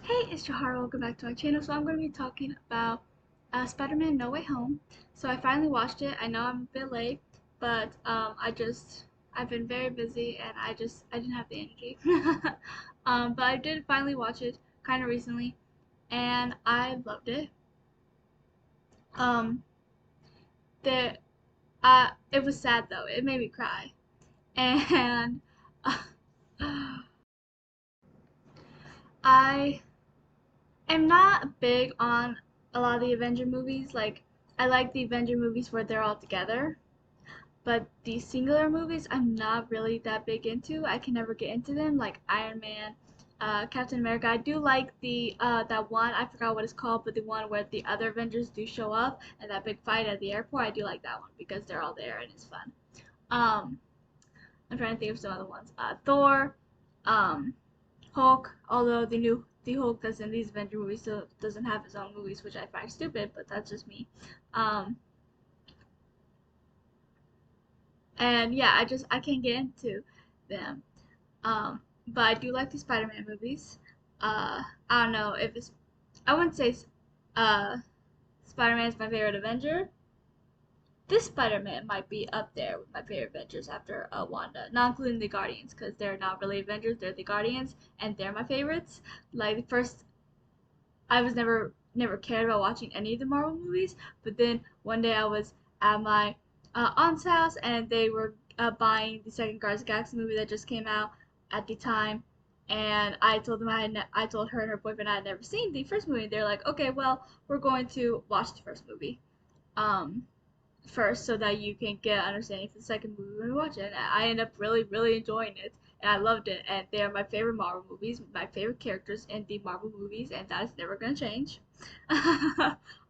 Hey, it's Jahara. Welcome back to my channel. So I'm going to be talking about Spider-Man No Way Home. So I finally watched it. I know I'm a bit late, but I've been very busy and I didn't have the energy. But I did finally watch it kind of recently, and I loved it. Um, the It was sad though. It made me cry, and I am not big on a lot of the Avenger movies. Like, I like the Avenger movies where they're all together, but the singular movies I'm not really that big into. I can never get into them, like Iron Man, Captain America. I do like the that one, I forgot what it's called, but the one where the other Avengers do show up and that big fight at the airport. I do like that one because they're all there and it's fun. Um, I'm trying to think of some other ones. Thor, um, Hulk, although the Hulk that's in these Avenger movies still doesn't have his own movies, which I find stupid, but that's just me. Um, and yeah, I can't get into them. But I do like the Spider-Man movies. I don't know if it's I wouldn't say uh Spider-Man is my favorite Avenger. This Spider-Man might be up there with my favorite Avengers after Wanda, not including the Guardians, because they're not really Avengers, they're the Guardians, and they're my favorites. Like the first I was never cared about watching any of the Marvel movies, but then one day I was at my aunt's house and they were buying the second Guardians of the Galaxy movie that just came out at the time, and I told her and her boyfriend I had never seen the first movie. They're like, okay, well, we're going to watch the first movie. Um, First so that you can get an understanding for the second movie when you watch it. And I end up really enjoying it, and I loved it. And they are my favorite Marvel movies, my favorite characters in the Marvel movies, and that is never gonna change.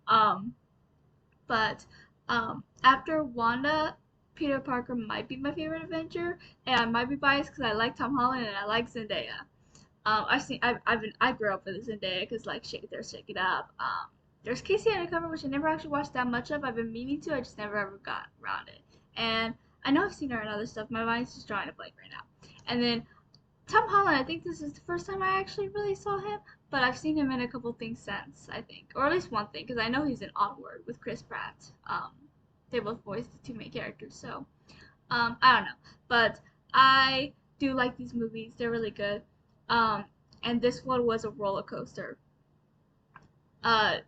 um, but After Wanda, Peter Parker might be my favorite Avenger, and I might be biased because I like Tom Holland and I like Zendaya. I grew up with Zendaya because like Shake It Up. There's Casey Undercover, which I never actually watched that much of. I've been meaning to, I just never ever got around it. And I know I've seen her in other stuff. My mind's just drawing a blank right now. And then Tom Holland, I think this is the first time I actually really saw him, but I've seen him in a couple things since, I think, or at least one thing, because I know he's in Onward with Chris Pratt. They both voiced the two main characters, so I don't know, but I do like these movies. They're really good. Um, and this one was a roller coaster. Uh,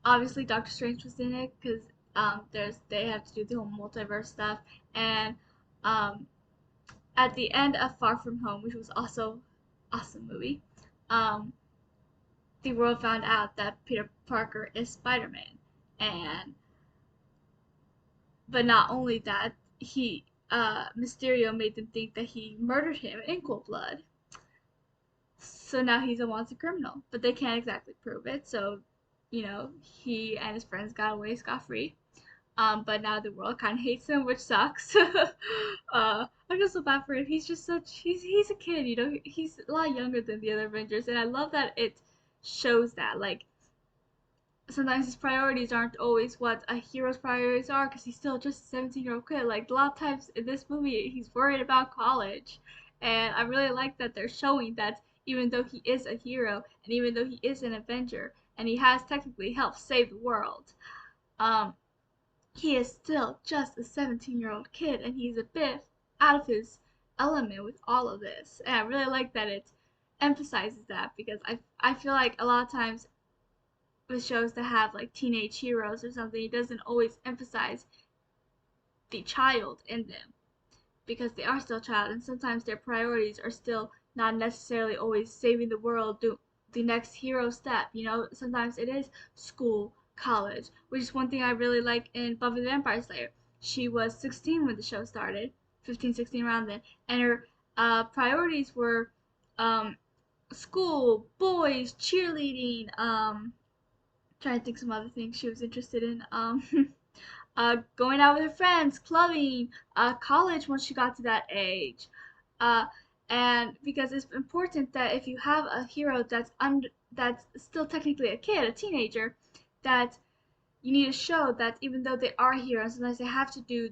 Obviously Doctor Strange was in it because they have to do the whole multiverse stuff, and um, at the end of Far From Home, which was also awesome movie, um, the world found out that Peter Parker is Spider-Man, and but not only that, he Mysterio made them think that he murdered him in cold blood. So now he's a wanted criminal, but they can't exactly prove it. So, he and his friends got away scot free. But now the world kind of hates him, which sucks. I feel so bad for him. He's just such he's a kid, He's a lot younger than the other Avengers, and I love that it shows that. Like sometimes his priorities aren't always what a hero's priorities are, because he's still just a 17-year-old kid. Like a lot of times in this movie, he's worried about college, and I really like that they're showing that even though he is a hero and even though he is an Avenger and he has technically helped save the world, um, he is still just a 17-year-old kid, and he's a bit out of his element with all of this. And I really like that it emphasizes that, because I feel like a lot of times with shows that have like teenage heroes or something, it doesn't always emphasize the child in them, because they are still a child, and sometimes their priorities are still not necessarily always saving the world, do the next hero step. Sometimes it is school, college, which is one thing I really like in Buffy the Vampire Slayer. She was 16 when the show started, 15, 16, around then, and her priorities were um, school, boys, cheerleading, trying to think some other things she was interested in. Going out with her friends, clubbing, college once she got to that age. Uh, and because it's important that if you have a hero that's still technically a kid, a teenager, that you need to show that even though they are heroes, sometimes they have to do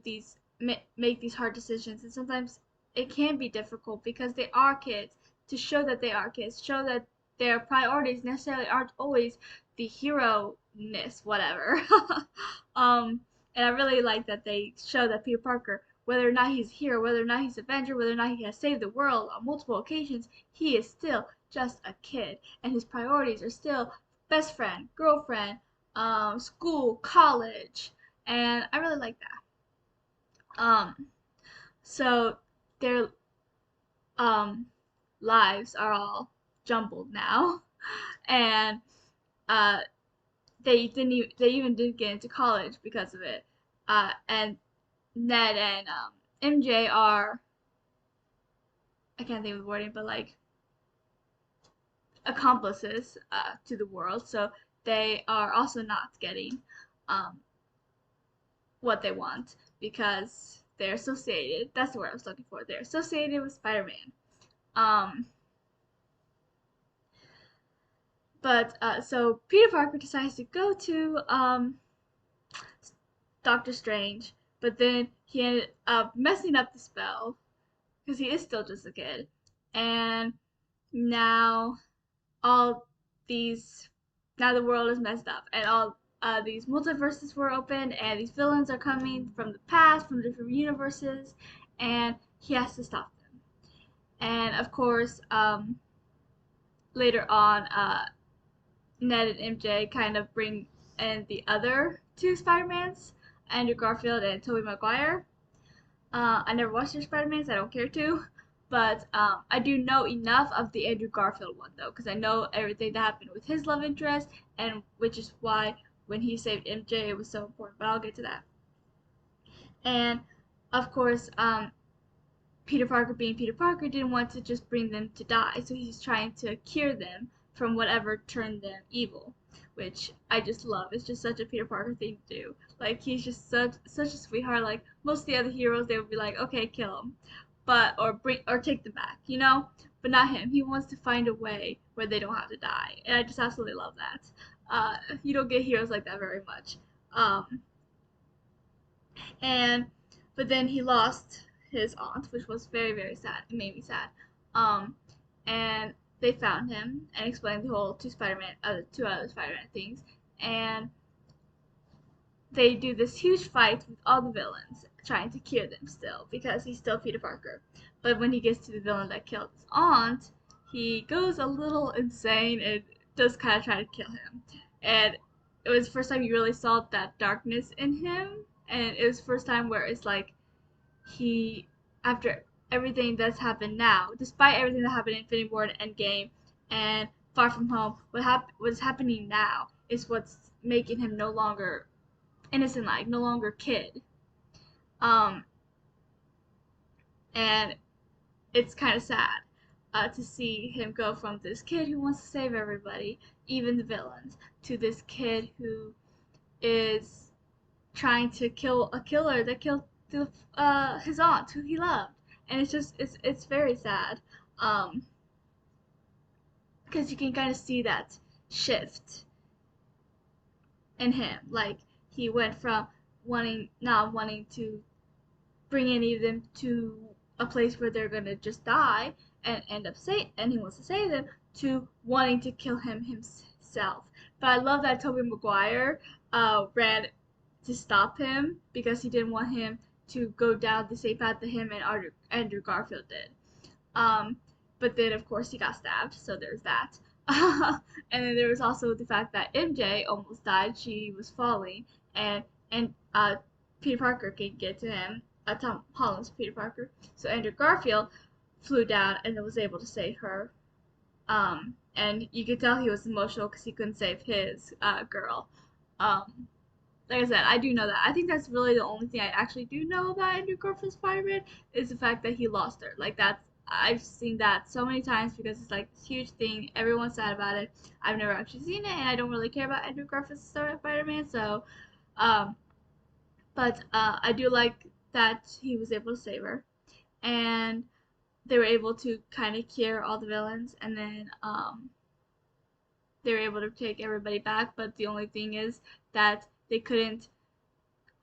make these hard decisions, and sometimes it can be difficult because they are kids. To show that they are kids, show that their priorities necessarily aren't always the hero-ness, whatever. um, and I really like that they show that Peter Parker, whether or not he's a hero, whether or not he's an Avenger, whether or not he has saved the world on multiple occasions, he is still just a kid, and his priorities are still best friend, girlfriend, school, college, and I really like that. So their um lives are all jumbled now, and uh they even didn't get into college because of it. And Ned and MJ are, I can't think of the wording, but like accomplices to the world, so they are also not getting um what they want because they're associated. That's the word I was looking for. They're associated with Spider-Man. Um, but so Peter Parker decides to go to Doctor Strange, but then he ended up messing up the spell because he is still just a kid, and now all these now the world is messed up, and all these multiverses were open, and these villains are coming from the past, from different universes, and he has to stop them. And of course, later on, Ned and MJ kind of bring in the other two Spider-Mans, Andrew Garfield and Tobey Maguire. I never watched their Spider-Mans, I don't care to, but I do know enough of the Andrew Garfield one though, because I know everything that happened with his love interest, and which is why when he saved MJ, it was so important. But I'll get to that. And of course, Peter Parker, being Peter Parker, didn't want to just bring them to die, so he's trying to cure them from whatever turned them evil, which I just love. It's just such a Peter Parker thing to do. Like he's just such a sweetheart. Like most of the other heroes, they would be like, okay, kill him, but or take them back, you know. But not him. He wants to find a way where they don't have to die, and I just absolutely love that. You don't get heroes like that very much. Um, and but then he lost his aunt, which was very sad. It made me sad. Um, and they found him and explained the whole two other Spider-Man things, and they do this huge fight with all the villains, trying to cure them still because he's still Peter Parker. But when he gets to the villain that killed his aunt, he goes a little insane and does kind of try to kill him. And it was the first time you really saw that darkness in him, and it was the first time where it's like he, after everything that's happened now, despite everything that happened in Infinity War and Endgame and Far From Home, what's happening now is what's making him no longer innocent, like no longer kid. Um, and it's kind of sad to see him go from this kid who wants to save everybody, even the villains, to this kid who is trying to kill a killer that killed his aunt, who he loved, and it's very sad, um, because you can kind of see that shift in him. Like he went from not wanting to bring any of them to a place where they're gonna just die and end up and he wants to save them, to wanting to kill him himself. But I love that Tobey Maguire ran to stop him because he didn't want him to go down the same path that him and Andrew Garfield did. Um, but then of course he got stabbed, so there's that. And then there was also the fact that MJ almost died. She was falling, and Peter Parker can get to him. Tom Holland's Peter Parker. So Andrew Garfield flew down and was able to save her. And you could tell he was emotional because he couldn't save his girl. Um, like I said, I do know that. I think that's really the only thing I actually do know about Andrew Garfield's Spider-Man is the fact that he lost her. Like that's I've seen that so many times because it's like this huge thing. Everyone's sad about it. I've never actually seen it, and I don't really care about Andrew Garfield's Spider-Man. So, um, but I do like that he was able to save her, and they were able to kind of cure all the villains, and then they were able to take everybody back. But the only thing is that they couldn't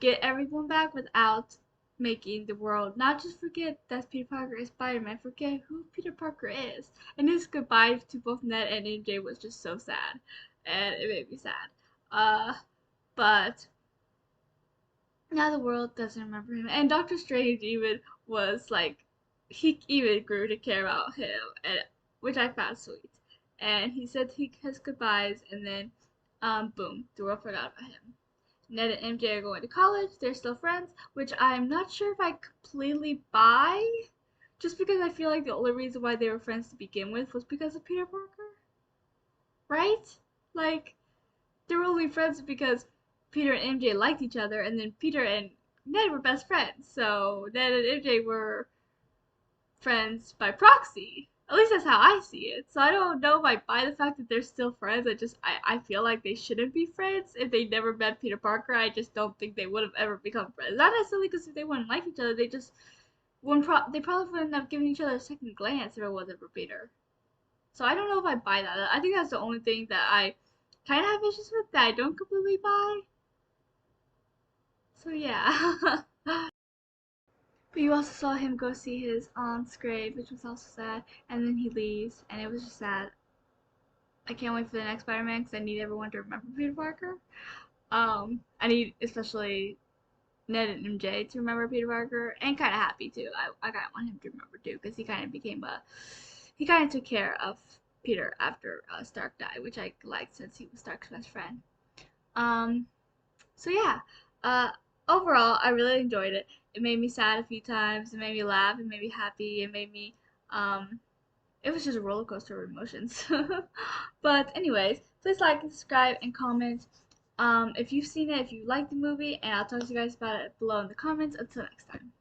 get everyone back without making the world not just forget that Peter Parker is Spider-Man, forget who Peter Parker is. And his goodbye to both Ned and MJ was just so sad, and it made me sad. Uh, but now the world doesn't remember him, and Doctor Strange even was like, he even grew to care about him, and which I found sweet. And he said his goodbyes, and then, boom, the world forgot about him. Ned and MJ are going to college. They're still friends, which I'm not sure if I completely buy. Just because I feel like the only reason why they were friends to begin with was because of Peter Parker, right? Like, they were only friends because Peter and MJ liked each other, and then Peter and Ned were best friends. So Ned and MJ were friends by proxy. At least that's how I see it. So I don't know if I buy the fact that they're still friends. I feel like they shouldn't be friends if they never met Peter Parker. I just don't think they would have ever become friends. Not necessarily because if they wouldn't like each other, they probably wouldn't have given each other a second glance if it wasn't for Peter. So I don't know if I buy that. I think that's the only thing that I kind of have issues with that I don't completely buy. So yeah. But you also saw him go see his aunt's grave, which was also sad, and then he leaves, and it was just sad. I can't wait for the next Spider-Man because I need everyone to remember Peter Parker. I need especially Ned and MJ to remember Peter Parker, and kind of Happy too. I kind of want him to remember too because he kind of took care of Peter after Stark died, which I liked since he was Stark's best friend. Um, so yeah, uh, overall, I really enjoyed it. It made me sad a few times. It made me laugh. It made me happy. It made me, um, it was just a roller coaster of emotions. But anyways, please like and subscribe and comment. If you've seen it, if you like the movie, and I'll talk to you guys about it below in the comments. Until next time.